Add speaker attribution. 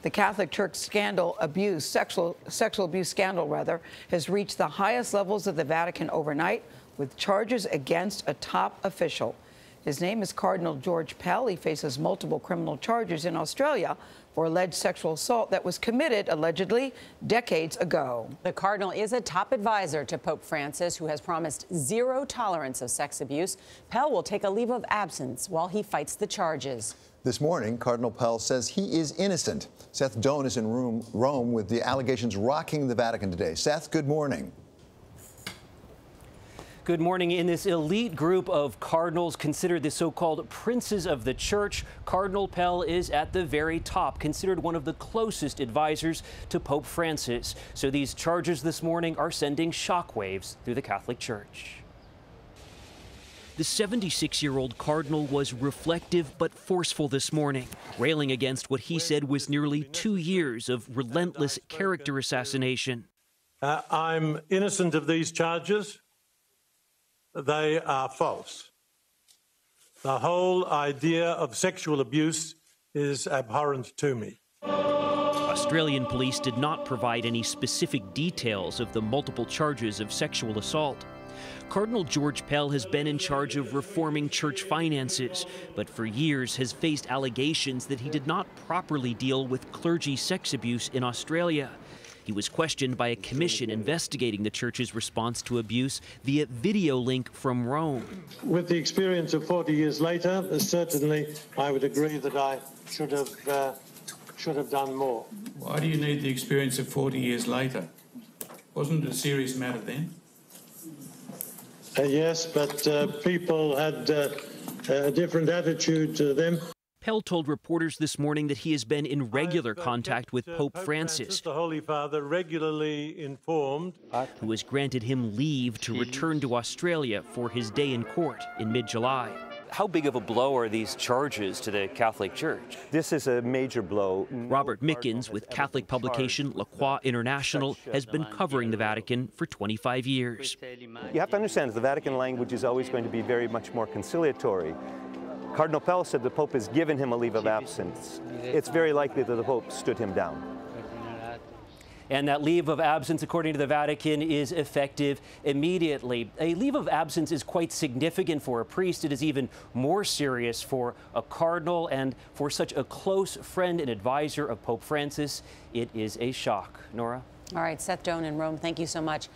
Speaker 1: The Catholic Church sexual abuse scandal, has reached the highest levels of the Vatican overnight, with charges against a top official. His name is Cardinal George Pell. He faces multiple criminal charges in Australia for alleged sexual assault that was committed, allegedly, decades ago.
Speaker 2: The cardinal is a top advisor to Pope Francis, who has promised zero tolerance of sex abuse. Pell will take a leave of absence while he fights the charges.
Speaker 3: This morning, Cardinal Pell says he is innocent. Seth Doane is in Rome with the allegations rocking the Vatican today. Seth, good morning.
Speaker 4: Good morning. In this elite group of cardinals considered the so-called princes of the church, Cardinal Pell is at the very top, considered one of the closest advisors to Pope Francis. So these charges this morning are sending shockwaves through the Catholic Church. The 76-year-old cardinal was reflective but forceful this morning, railing against what he said was nearly 2 years of relentless character assassination.
Speaker 5: I'm innocent of these charges. They are false. The whole idea of sexual abuse is abhorrent to me.
Speaker 4: Australian police did not provide any specific details of the multiple charges of sexual assault. Cardinal George Pell has been in charge of reforming church finances, but for years has faced allegations that he did not properly deal with clergy sex abuse in Australia. He was questioned by a commission investigating the church's response to abuse via video link from Rome.
Speaker 5: With the experience of 40 years later, certainly I would agree that I should have done more.
Speaker 6: Why do you need the experience of 40 years later? Wasn't it a serious matter then?
Speaker 5: Yes, but people had a different attitude to them.
Speaker 4: Pell told reporters this morning that he has been in regular contact with Pope Francis,
Speaker 5: the Holy Father, regularly informed,
Speaker 4: who has granted him leave to return to Australia for his day in court in mid-July. How big of a blow are these charges to the Catholic Church?
Speaker 7: This is a major blow.
Speaker 4: Robert Mickens with Catholic publication La Croix International has been covering the Vatican for 25 years.
Speaker 7: You have to understand that the Vatican language is always going to be very much more conciliatory. Cardinal Pell said the Pope has given him a leave of absence. It's very likely that the Pope stood him down.
Speaker 4: And that leave of absence, according to the Vatican, is effective immediately. A leave of absence is quite significant for a priest. It is even more serious for a cardinal, and for such a close friend and advisor of Pope Francis, it is a shock. Norah?
Speaker 2: All right, Seth Doane in Rome, thank you so much.